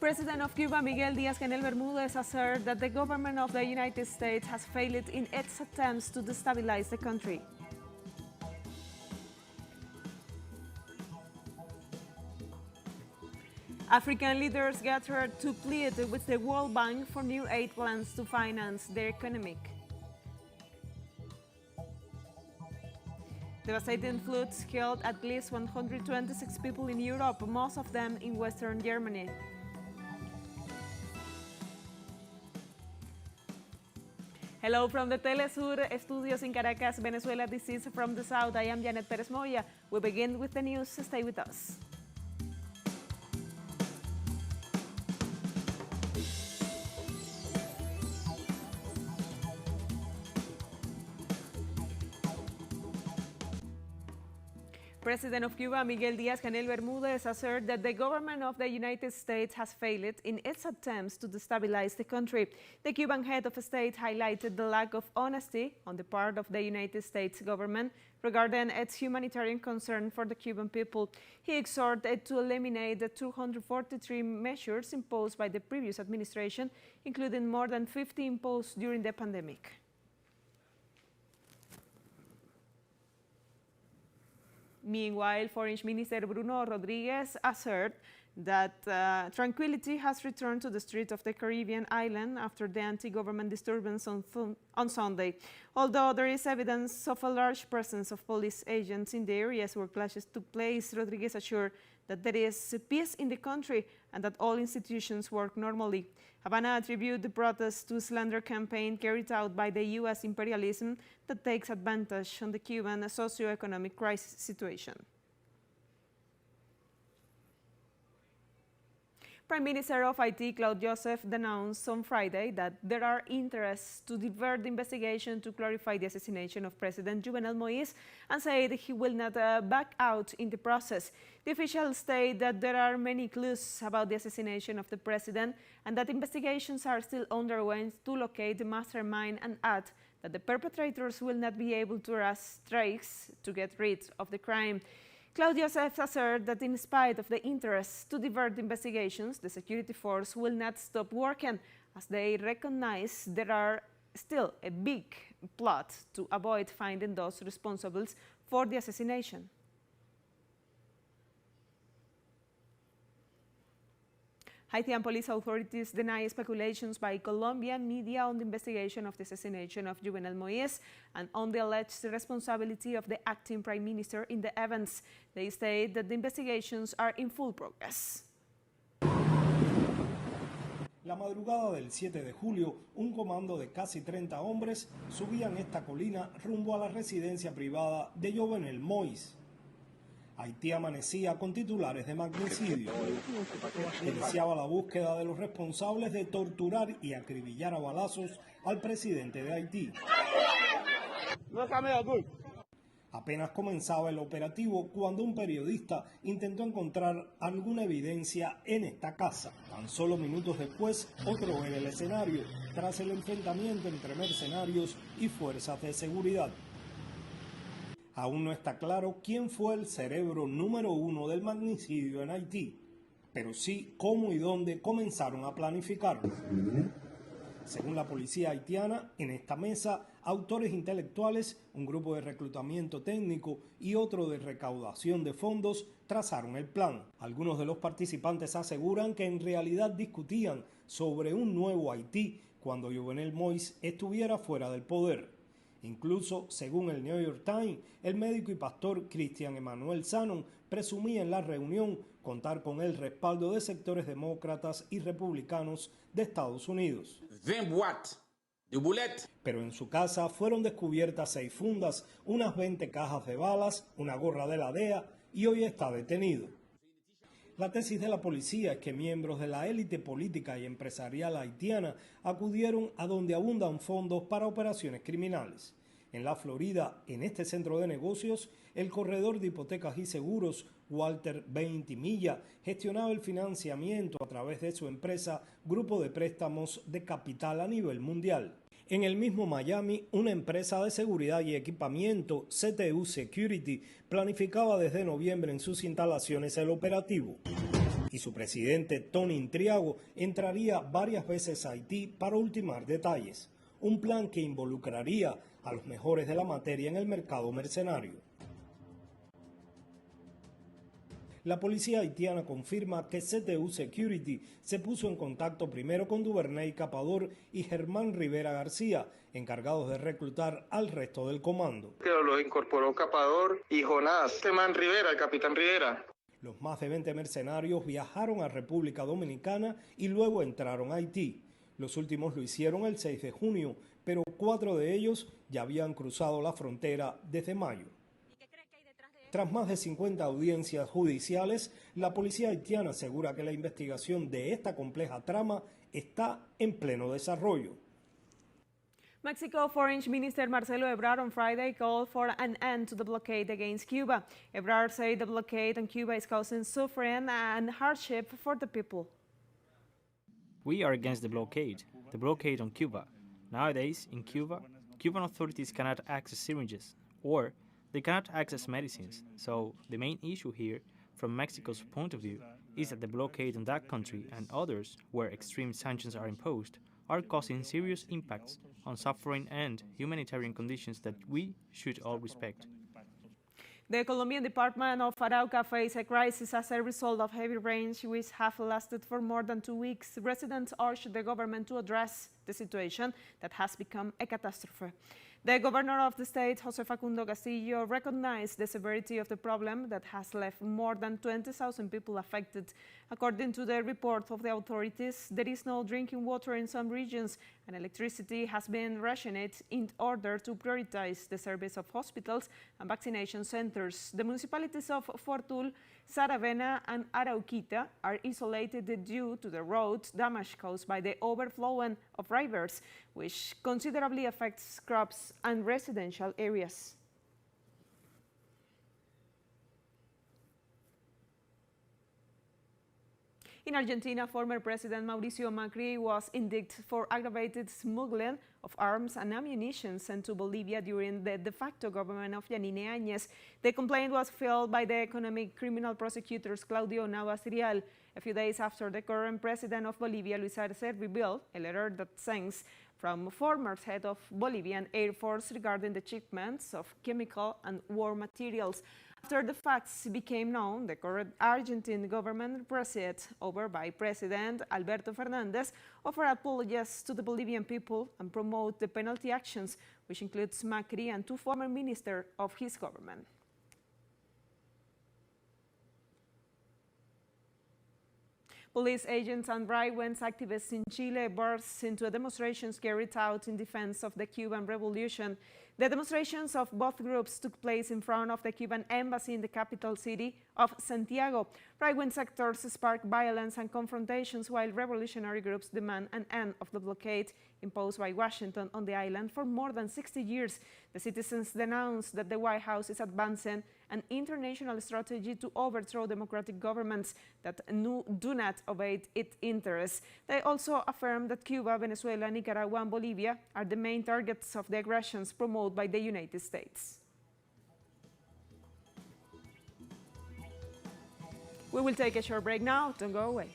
President of Cuba, Miguel Díaz-Canel Bermúdez, asserted that the government of the United States has failed in its attempts to destabilize the country. African leaders gathered to plead with the World Bank for new aid plans to finance their economic. Devastating floods killed at least 126 people in Europe, most of them in Western Germany. Hello from the teleSUR studios in Caracas, Venezuela. This is From the South. I am Janet Perez Moya. We begin with the news. Stay with us. President of Cuba, Miguel Díaz-Canel Bermúdez, asserted that the government of the United States has failed in its attempts to destabilize the country. The Cuban head of state highlighted the lack of honesty on the part of the United States government regarding its humanitarian concern for the Cuban people. He exhorted to eliminate the 243 measures imposed by the previous administration, including more than 50 imposed during the pandemic. Meanwhile, Foreign Minister Bruno Rodriguez asserted that tranquility has returned to the streets of the Caribbean island after the anti-government disturbance on Sunday. Although there is evidence of a large presence of police agents in the areas where clashes took place, Rodriguez assured that there is peace in the country and that all institutions work normally. Havana attributed the protests to a slander campaign carried out by the U.S. imperialism that takes advantage on the Cuban socio-economic crisis situation. Prime Minister of Haiti, Claude Joseph, denounced on Friday that there are interests to divert the investigation to clarify the assassination of President Jovenel Moïse and said he will not back out in the process. The official stated that there are many clues about the assassination of the president and that investigations are still underway to locate the mastermind, and add that the perpetrators will not be able to arrest trace to get rid of the crime. Claude Joseph asserted that in spite of the interest to divert investigations, the security force will not stop working as they recognize there are still a big plot to avoid finding those responsible for the assassination. Haitian police authorities deny speculations by Colombian media on the investigation of the assassination of Jovenel Moïse and on the alleged responsibility of the acting prime minister in the events. They state that the investigations are in full progress. La madrugada del 7 de julio, un comando de casi 30 hombres subían esta colina rumbo a la residencia privada de Jovenel Moïse. Haití amanecía con titulares de magnicidio. Iniciaba la búsqueda de los responsables de torturar y acribillar a balazos al presidente de Haití. Apenas comenzaba el operativo cuando un periodista intentó encontrar alguna evidencia en esta casa. Tan solo minutos después, otro en el escenario, tras el enfrentamiento entre mercenarios y fuerzas de seguridad. Aún no está claro quién fue el cerebro número uno del magnicidio en Haití, pero sí cómo y dónde comenzaron a planificarlo. Según la policía haitiana, en esta mesa, autores intelectuales, un grupo de reclutamiento técnico y otro de recaudación de fondos trazaron el plan. Algunos de los participantes aseguran que en realidad discutían sobre un nuevo Haití cuando Jovenel Moïse estuviera fuera del poder. Incluso, según el New York Times, el médico y pastor Christian Emmanuel Sanon presumía en la reunión contar con el respaldo de sectores demócratas y republicanos de Estados Unidos. 20 boîtes de boulettes. Pero en su casa fueron descubiertas 6 fundas, unas 20 cajas de balas, una gorra de la DEA y hoy está detenido. La tesis de la policía es que miembros de la élite política y empresarial haitiana acudieron a donde abundan fondos para operaciones criminales. En la Florida, en este centro de negocios, el corredor de hipotecas y seguros Walter Ventimiglia gestionaba el financiamiento a través de su empresa Grupo de Préstamos de Capital a nivel mundial. En el mismo Miami, una empresa de seguridad y equipamiento, CTU Security, planificaba desde noviembre en sus instalaciones el operativo. y su presidente, Tony Intriago, entraría varias veces a Haití para ultimar detalles. Un plan que involucraría a los mejores de la materia en el mercado mercenario. La policía haitiana confirma que CTU Security se puso en contacto primero con Duvernay Capador y Germán Rivera García, encargados de reclutar al resto del comando. Lo incorporó Capador y Jonás, Rivera, el capitán Rivera. Los más de 20 mercenarios viajaron a República Dominicana y luego entraron a Haití. Los últimos lo hicieron el 6 de junio, pero 4 de ellos ya habían cruzado la frontera desde mayo. Tras más de 50 audiencias judiciales, la policía haitiana asegura que la investigación de esta compleja trama está en pleno desarrollo. Mexico Foreign Minister Marcelo Ebrard on Friday called for an end to the blockade against Cuba. Ebrard said the blockade on Cuba is causing suffering and hardship for the people. We are against the blockade on Cuba. Nowadays, in Cuba, Cuban authorities cannot access syringes, or they cannot access medicines. So the main issue here, from Mexico's point of view, is that the blockade on that country and others where extreme sanctions are imposed are causing serious impacts on suffering and humanitarian conditions that we should all respect. The Colombian Department of Arauca faces a crisis as a result of heavy rains which have lasted for more than 2 weeks. Residents urge the government to address the situation that has become a catastrophe. The governor of the state, José Facundo Castillo, recognized the severity of the problem that has left more than 20,000 people affected. According to the report of the authorities, there is no drinking water in some regions, and electricity has been rationed in order to prioritize the service of hospitals and vaccination centers. The municipalities of Fortul, Saravena, and Arauquita are isolated due to the road damage caused by the overflowing of rivers, which considerably affects crops and residential areas. In Argentina, former President Mauricio Macri was indicted for aggravated smuggling of arms and ammunition sent to Bolivia during the de facto government of Yanine Áñez. The complaint was filed by the economic criminal prosecutors Claudio Navas Rial a few days after the current president of Bolivia, Luis Arce, revealed a letter that sends from former head of Bolivian Air Force regarding the shipments of chemical and war materials. After the facts became known, the current Argentine government, presided over by President Alberto Fernández, offered apologies to the Bolivian people and promote the penalty actions, which includes Macri and 2 former ministers of his government. Police agents and right-wing activists in Chile burst into demonstrations carried out in defense of the Cuban Revolution. The demonstrations of both groups took place in front of the Cuban embassy in the capital city of Santiago. Right-wing sectors sparked violence and confrontations, while revolutionary groups demand an end of the blockade imposed by Washington on the island for more than 60 years. The citizens denounced that the White House is advancing an international strategy to overthrow democratic governments that do not obey its interests. They also affirmed that Cuba, Venezuela, Nicaragua, and Bolivia are the main targets of the aggressions promoted by the United States. We will take a short break now. Don't go away.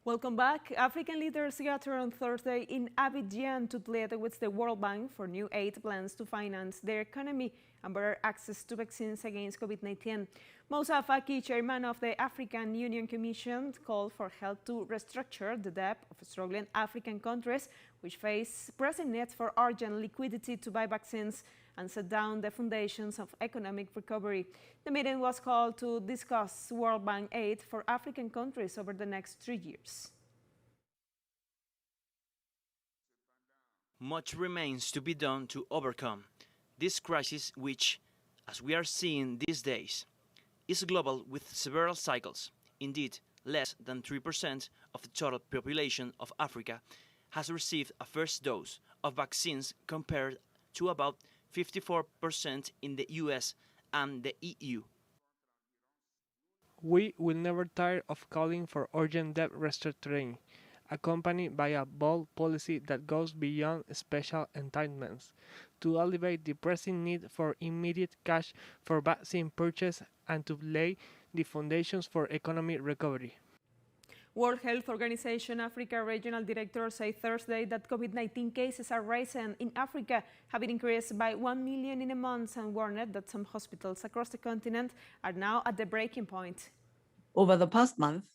Welcome back. African leaders gathered on Thursday in Abidjan to plead with the World Bank for new aid plans to finance their economy and better access to vaccines against COVID-19. Moussa Faki, chairman of the African Union Commission, called for help to restructure the debt of struggling African countries, which face pressing needs for urgent liquidity to buy vaccines and set down the foundations of economic recovery. The meeting was called to discuss World Bank aid for African countries over the next 3 years. Much remains to be done to overcome this crisis, which, as we are seeing these days, is global with several cycles. Indeed, less than 3% of the total population of Africa has received a first dose of vaccines compared to about 54% in the US and the EU. We will never tire of calling for urgent debt restructuring, accompanied by a bold policy that goes beyond special entitlements, to alleviate the pressing need for immediate cash for vaccine purchase and to lay the foundations for economic recovery. World Health Organization Africa Regional Director said Thursday that COVID-19 cases are rising in Africa, having increased by 1 million in a month, and warned that some hospitals across the continent are now at the breaking point. Over the past month,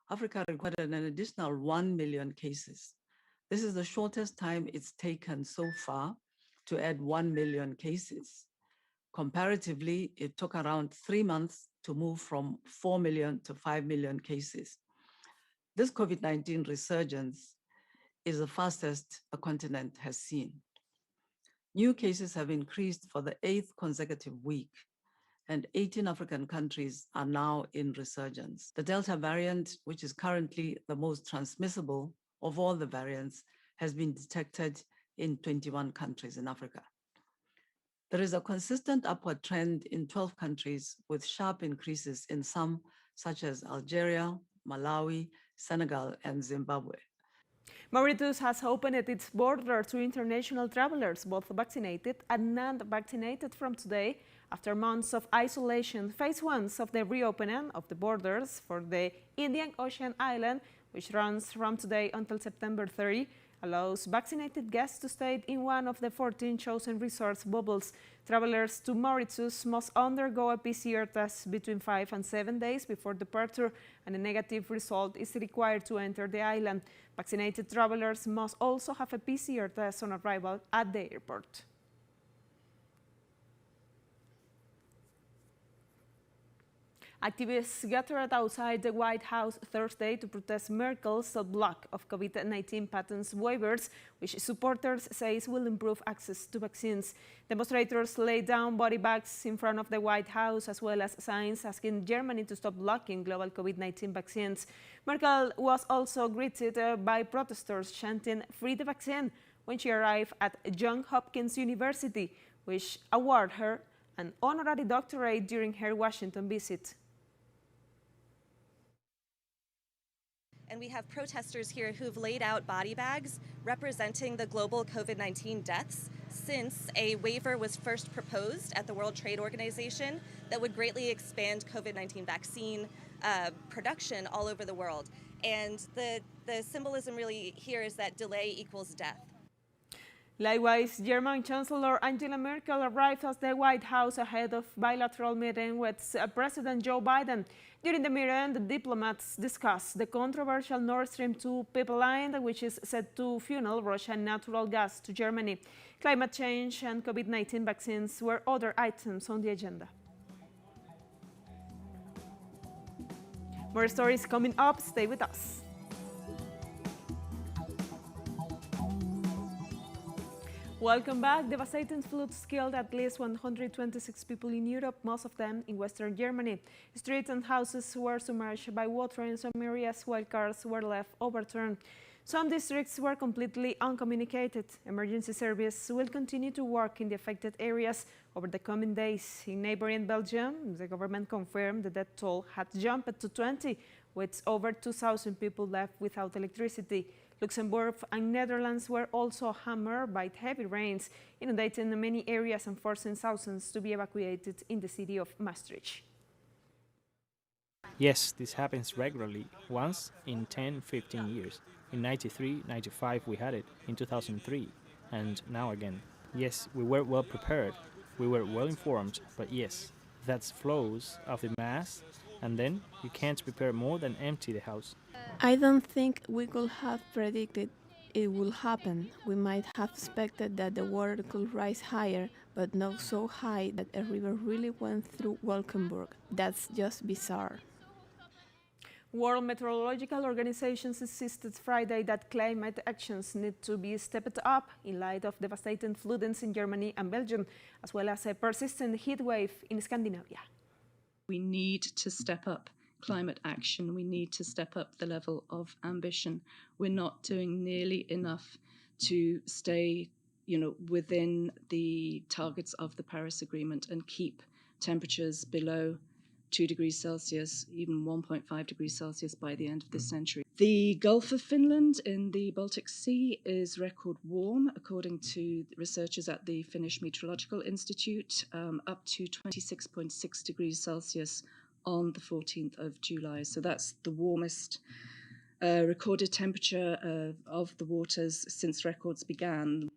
Africa recorded an additional 1 million cases. This is the shortest time it's taken so far to add 1 million cases. Comparatively, it took around 3 months to move from 4 million to 5 million cases. This COVID-19 resurgence is the fastest a continent has seen. New cases have increased for the 8th consecutive week, and 18 African countries are now in resurgence. The Delta variant, which is currently the most transmissible of all the variants, has been detected in 21 countries in Africa. There is a consistent upward trend in 12 countries, with sharp increases in some, such as Algeria, Malawi, Senegal, and Zimbabwe. Mauritius has opened its border to international travelers, both vaccinated and non-vaccinated, from today, after months of isolation. Phase 1 of the reopening of the borders for the Indian Ocean island, which runs from today until September 30, allows vaccinated guests to stay in one of the 14 chosen resort bubbles. Travelers to Mauritius must undergo a PCR test between 5 and 7 days before departure, and a negative result is required to enter the island. Vaccinated travelers must also have a PCR test on arrival at the airport. Activists gathered outside the White House Thursday to protest Merkel's block of COVID-19 patents waivers, which supporters say will improve access to vaccines. Demonstrators laid down body bags in front of the White House, as well as signs asking Germany to stop blocking global COVID-19 vaccines. Merkel was also greeted by protesters chanting "Free the vaccine" when she arrived at Johns Hopkins University, which awarded her an honorary doctorate during her Washington visit. And we have protesters here who've laid out body bags representing the global COVID-19 deaths since a waiver was first proposed at the World Trade Organization that would greatly expand COVID-19 vaccine production all over the world. And the symbolism really here is that delay equals death. Likewise, German Chancellor Angela Merkel arrived at the White House ahead of bilateral meeting with President Joe Biden. During the meeting, the diplomats discussed the controversial Nord Stream 2 pipeline, which is set to funnel Russian natural gas to Germany. Climate change and COVID-19 vaccines were other items on the agenda. More stories coming up. Stay with us. Welcome back. Devastating floods killed at least 126 people in Europe, most of them in western Germany. Streets and houses were submerged by water in some areas, while cars were left overturned. Some districts were completely uncommunicated. Emergency services will continue to work in the affected areas over the coming days. In neighboring Belgium, the government confirmed the death toll had jumped to 20, with over 2,000 people left without electricity. Luxembourg and Netherlands were also hammered by heavy rains, inundating many areas and forcing thousands to be evacuated in the city of Maastricht. Yes, this happens regularly, once in 10-15 years. In 93, 95 we had it, in 2003, and now again. Yes, we were well prepared, we were well informed, but yes, that's flows of the mass, and then you can't prepare more than empty the house. I don't think we could have predicted it would happen. We might have expected that the water could rise higher, but not so high that a river really went through Wolkenburg. That's just bizarre. World Meteorological Organizations insisted Friday that climate actions need to be stepped up in light of devastating floodings in Germany and Belgium, as well as a persistent heat wave in Scandinavia. We need to step up climate action. We need to step up the level of ambition. We're not doing nearly enough to stay within the targets of the Paris Agreement and keep temperatures below 2 degrees Celsius, even 1.5 degrees Celsius by the end of this century. The Gulf of Finland in the Baltic Sea is record warm, according to researchers at the Finnish Meteorological Institute, up to 26.6 degrees Celsius on the 14th of July. So that's the warmest recorded temperature of the waters since records began.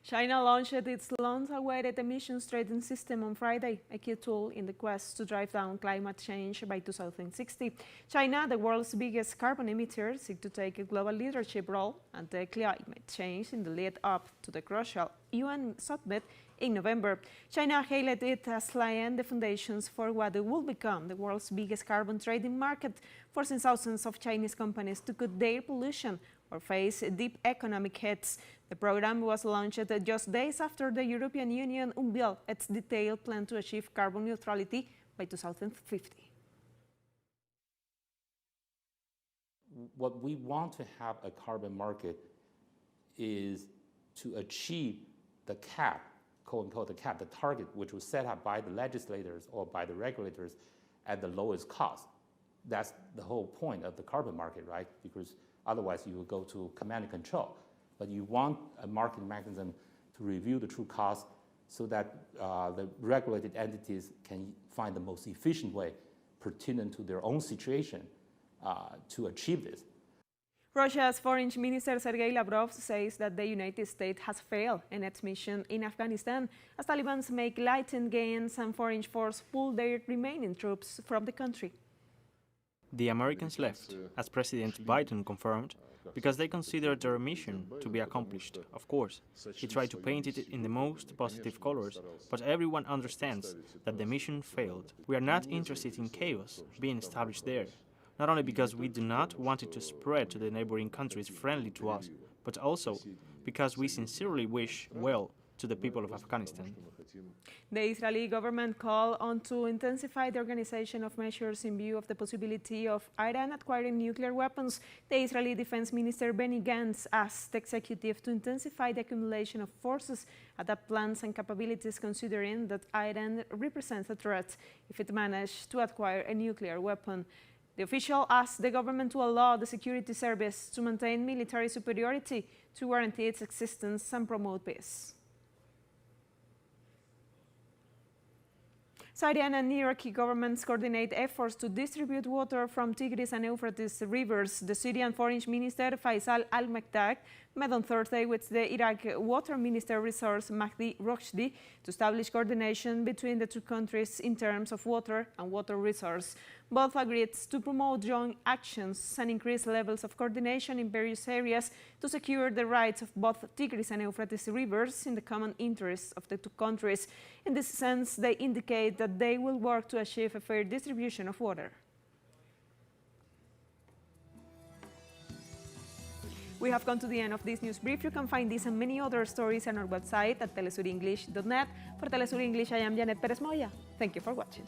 China launched its long-awaited emissions trading system on Friday, a key tool in the quest to drive down climate change by 2060. China, the world's biggest carbon emitter, seeks to take a global leadership role and climate change in the lead-up to the crucial UN summit in November. China hailed it as laying the foundations for what will become the world's biggest carbon trading market, forcing thousands of Chinese companies to cut their pollution or face deep economic hits. The program was launched just days after the European Union unveiled its detailed plan to achieve carbon neutrality by 2050. What we want to have a carbon market is to achieve the cap, quote unquote, the cap, the target which was set up by the legislators or by the regulators at the lowest cost. That's the whole point of the carbon market, right? Because otherwise you will go to command and control. But you want a market mechanism to review the true cost so that the regulated entities can find the most efficient way pertinent to their own situation to achieve this. Russia's Foreign Minister Sergei Lavrov says that the United States has failed in its mission in Afghanistan as Taliban make lightened gains and foreign forces pull their remaining troops from the country. The Americans left, as President Biden confirmed, because they considered their mission to be accomplished. Of course, he tried to paint it in the most positive colors, but everyone understands that the mission failed. We are not interested in chaos being established there, not only because we do not want it to spread to the neighboring countries friendly to us, but also because we sincerely wish well to the people of Afghanistan. The Israeli government called on to intensify the organization of measures in view of the possibility of Iran acquiring nuclear weapons. The Israeli Defense Minister Benny Gantz asked the executive to intensify the accumulation of forces, adapt plans and capabilities, considering that Iran represents a threat if it managed to acquire a nuclear weapon. The official asked the government to allow the security service to maintain military superiority to guarantee its existence and promote peace. Syrian and Iraqi governments coordinate efforts to distribute water from Tigris and Euphrates rivers. The Syrian Foreign Minister Faisal al-Maktak met on Thursday with the Iraq Water Minister Resource Mahdi Roshdi to establish coordination between the two countries in terms of water and water resource. Both agreed to promote joint actions and increase levels of coordination in various areas to secure the rights of both Tigris and Euphrates rivers in the common interests of the two countries. In this sense, they indicate that they will work to achieve a fair distribution of water. We have come to the end of this news brief. You can find this and many other stories on our website at telesurenglish.net. For Telesur English, I am Janet Perez Moya. Thank you for watching.